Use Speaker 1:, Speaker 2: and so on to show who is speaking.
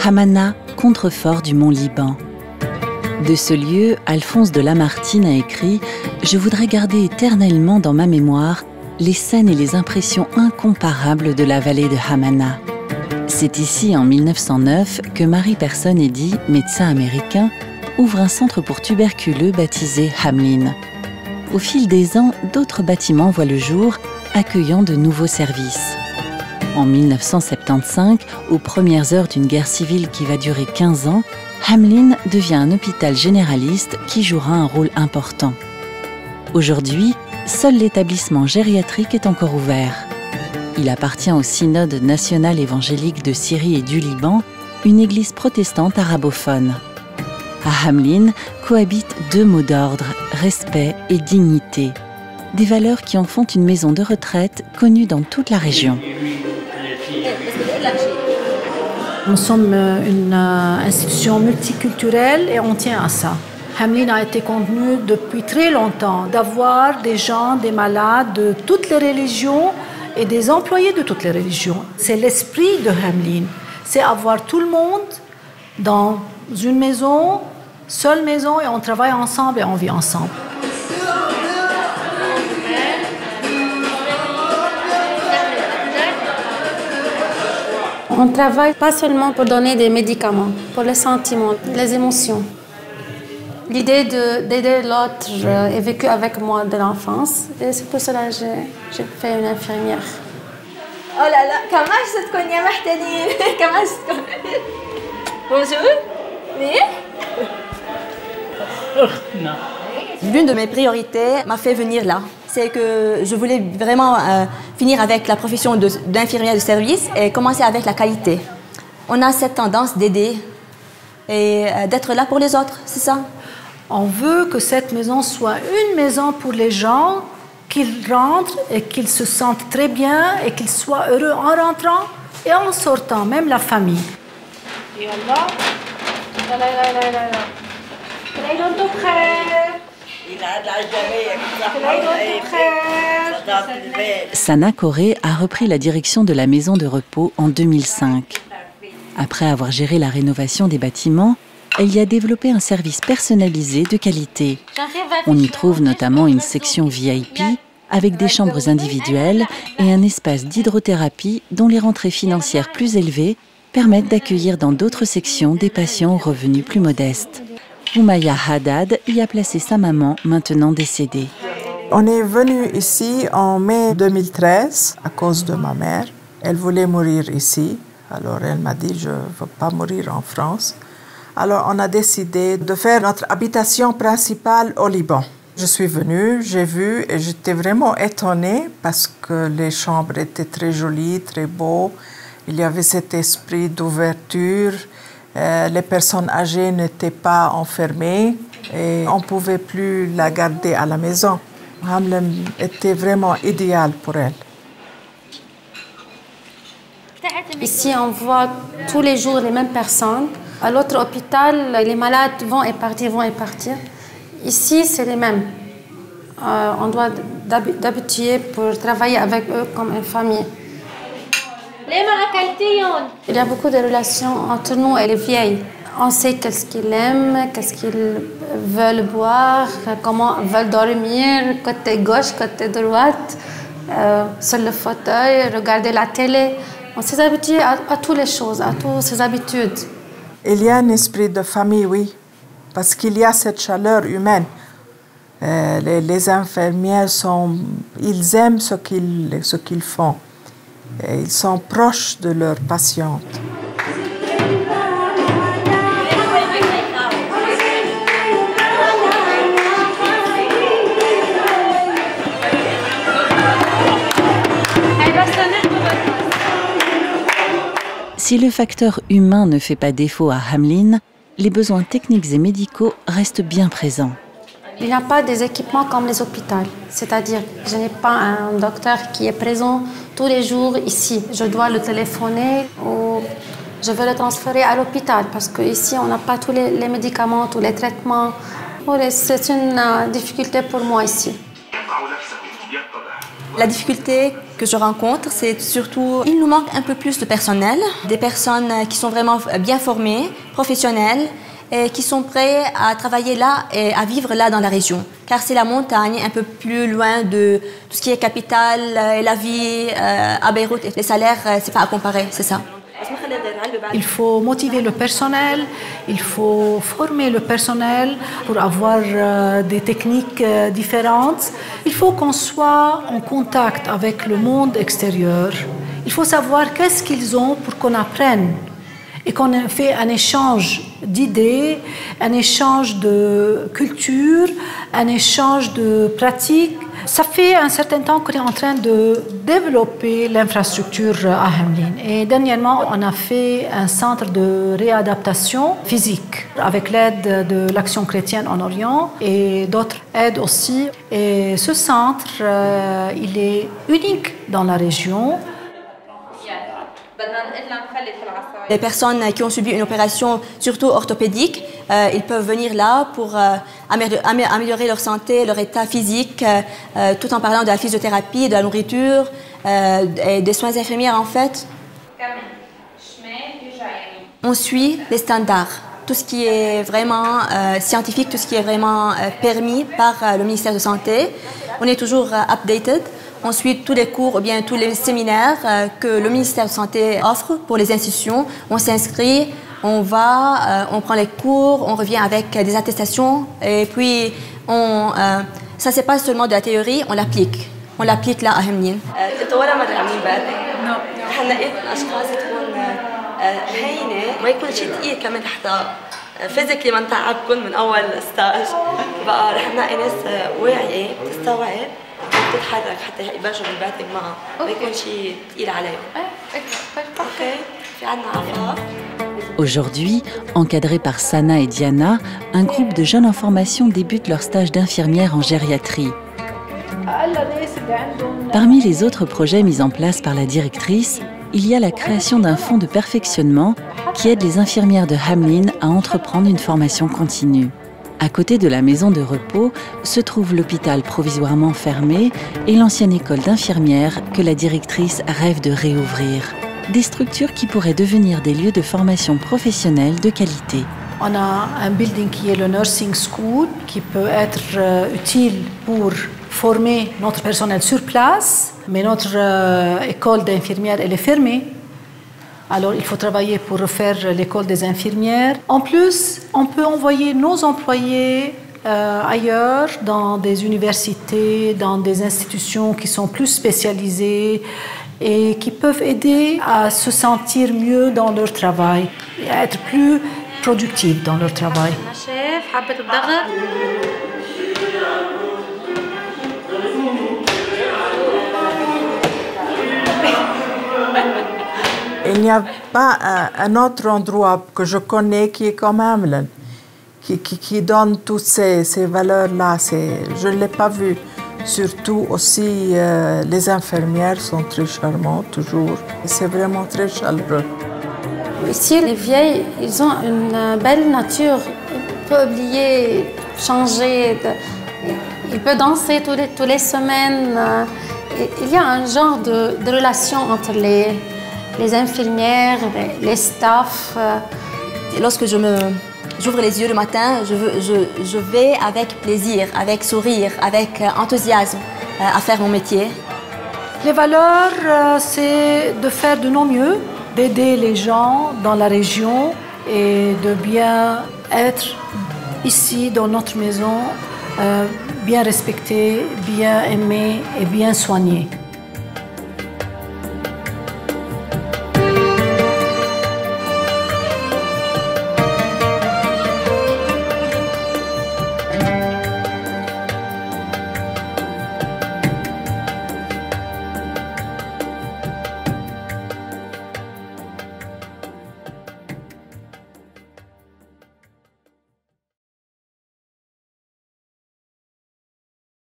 Speaker 1: Hamana, contrefort du mont Liban. De ce lieu, Alphonse de Lamartine a écrit « Je voudrais garder éternellement dans ma mémoire les scènes et les impressions incomparables de la vallée de Hamana ». C'est ici, en 1909, que Marie Persson-Eddy, médecin américain, ouvre un centre pour tuberculeux baptisé Hamlin. Au fil des ans, d'autres bâtiments voient le jour, accueillant de nouveaux services. En 1975, aux premières heures d'une guerre civile qui va durer 15 ans, Hamlin devient un hôpital généraliste qui jouera un rôle important. Aujourd'hui, seul l'établissement gériatrique est encore ouvert. Il appartient au Synode national évangélique de Syrie et du Liban, une église protestante arabophone. À Hamlin cohabitent deux mots d'ordre, respect et dignité, des valeurs qui en font une maison de retraite connue dans toute la région.
Speaker 2: Nous sommes une institution multiculturelle et on tient à ça. Hamlin a été convenu depuis très longtemps d'avoir des gens, des malades de toutes les religions et des employés de toutes les religions. C'est l'esprit de Hamlin. C'est avoir tout le monde dans une maison, seule maison, et on travaille ensemble et on vit ensemble.
Speaker 3: On ne travaille pas seulement pour donner des médicaments, pour les sentiments, les émotions. L'idée d'aider l'autre est vécue avec moi de l'enfance et c'est pour cela que j'ai fait une infirmière.
Speaker 4: Oh là là, comment je te connais, Mahtani? Comment je te connais? Bonjour. Oui?
Speaker 5: Non.
Speaker 4: L'une de mes priorités m'a fait venir là. C'est que je voulais vraiment finir avec la profession d'infirmière de service et commencer avec la qualité. On a cette tendance d'aider et d'être là pour les autres, c'est ça?
Speaker 2: On veut que cette maison soit une maison pour les gens, qu'ils rentrent et qu'ils se sentent très bien et qu'ils soient heureux en rentrant et en sortant, même la famille.
Speaker 1: Sana Coré a repris la direction de la maison de repos en 2005. Après avoir géré la rénovation des bâtiments, elle y a développé un service personnalisé de qualité. On y trouve notamment une section VIP avec des chambres individuelles et un espace d'hydrothérapie dont les rentrées financières plus élevées permettent d'accueillir dans d'autres sections des patients aux revenus plus modestes. Oumaya Haddad y a placé sa maman, maintenant décédée.
Speaker 6: On est venu ici en mai 2013 à cause de ma mère. Elle voulait mourir ici, alors elle m'a dit « je ne veux pas mourir en France ». Alors on a décidé de faire notre habitation principale au Liban. Je suis venue, j'ai vu et j'étais vraiment étonnée parce que les chambres étaient très jolies, très beaux. Il y avait cet esprit d'ouverture. Les personnes âgées n'étaient pas enfermées et on ne pouvait plus la garder à la maison. Hamlin était vraiment idéal pour elle.
Speaker 3: Ici, on voit tous les jours les mêmes personnes. À l'autre hôpital, les malades vont et partir, vont et partir. Ici, c'est les mêmes. On doit d'habituer pour travailler avec eux comme une famille. Il y a beaucoup de relations entre nous et les vieilles. On sait qu'est-ce qu'ils aiment, qu'est-ce qu'ils veulent boire, comment ils veulent dormir, côté gauche, côté droite, sur le fauteuil, regarder la télé. On s'est habitué à toutes les choses, à toutes ces habitudes.
Speaker 6: Il y a un esprit de famille, oui, parce qu'il y a cette chaleur humaine. Les infirmières ils aiment ce qu'ils font. Et ils sont proches de leurs patientes.
Speaker 1: Si le facteur humain ne fait pas défaut à Hamlin, les besoins techniques et médicaux restent bien présents.
Speaker 3: Il n'y a pas des équipements comme les hôpitaux. C'est-à-dire, je n'ai pas un docteur qui est présent tous les jours ici. Je dois le téléphoner ou je veux le transférer à l'hôpital parce qu'ici, on n'a pas tous les médicaments, tous les traitements. C'est une difficulté pour moi ici.
Speaker 4: La difficulté que je rencontre, c'est surtout, il nous manque un peu plus de personnel, des personnes qui sont vraiment bien formées, professionnelles, et qui sont prêts à travailler là et à vivre là dans la région. Car c'est la montagne, un peu plus loin de tout ce qui est capitale et la vie à Beyrouth. Les salaires, c'est pas à comparer, c'est ça.
Speaker 2: Il faut motiver le personnel, il faut former le personnel pour avoir des techniques différentes. Il faut qu'on soit en contact avec le monde extérieur. Il faut savoir qu'est-ce qu'ils ont pour qu'on apprenne et qu'on fait un échange d'idées, un échange de culture, un échange de pratiques. Ça fait un certain temps qu'on est en train de développer l'infrastructure à Hamlin. Et dernièrement, on a fait un centre de réadaptation physique avec l'aide de l'Action chrétienne en Orient et d'autres aides aussi. Et ce centre, il est unique dans la région.
Speaker 4: Les personnes qui ont subi une opération, surtout orthopédique, ils peuvent venir là pour améliorer leur santé, leur état physique, tout en parlant de la physiothérapie, de la nourriture et des soins infirmiers en fait. On suit les standards, tout ce qui est vraiment scientifique, tout ce qui est vraiment permis par le ministère de la Santé. On est toujours updated. On suit tous les cours ou bien tous les séminaires que le ministère de la Santé offre pour les institutions. On s'inscrit, on va, on prend les cours, on revient avec des attestations et puis ça c'est pas seulement de la théorie, on l'applique. On l'applique là à Hamlin.
Speaker 1: Aujourd'hui, encadrés par Sana et Diana, un groupe de jeunes en formation débute leur stage d'infirmière en gériatrie. Parmi les autres projets mis en place par la directrice, il y a la création d'un fonds de perfectionnement qui aide les infirmières de Hamlin à entreprendre une formation continue. À côté de la maison de repos se trouve l'hôpital provisoirement fermé et l'ancienne école d'infirmières que la directrice rêve de réouvrir. Des structures qui pourraient devenir des lieux de formation professionnelle de qualité.
Speaker 2: On a un building qui est le Nursing School qui peut être utile pour former notre personnel sur place, mais notre école d'infirmières elle est fermée. Alors, il faut travailler pour refaire l'école des infirmières. En plus, on peut envoyer nos employés ailleurs, dans des universités, dans des institutions qui sont plus spécialisées et qui peuvent aider à se sentir mieux dans leur travail et à être plus productifs dans leur travail.
Speaker 6: Il n'y a pas un autre endroit que je connais qui est comme Hamlin, qui donne toutes ces valeurs-là. Je ne l'ai pas vu. Surtout aussi, les infirmières sont très charmantes toujours. C'est vraiment très chaleureux.
Speaker 3: Ici, les vieilles, ils ont une belle nature. Ils peuvent oublier, changer. Ils peuvent danser tous les semaines. Il y a un genre de relation entre les infirmières, les staffs.
Speaker 4: Lorsque j'ouvre les yeux le matin, je vais avec plaisir, avec sourire, avec enthousiasme à faire mon métier.
Speaker 2: Les valeurs, c'est de faire de nos mieux, d'aider les gens dans la région et de bien être ici dans notre maison, bien respecté, bien aimé et bien soigné.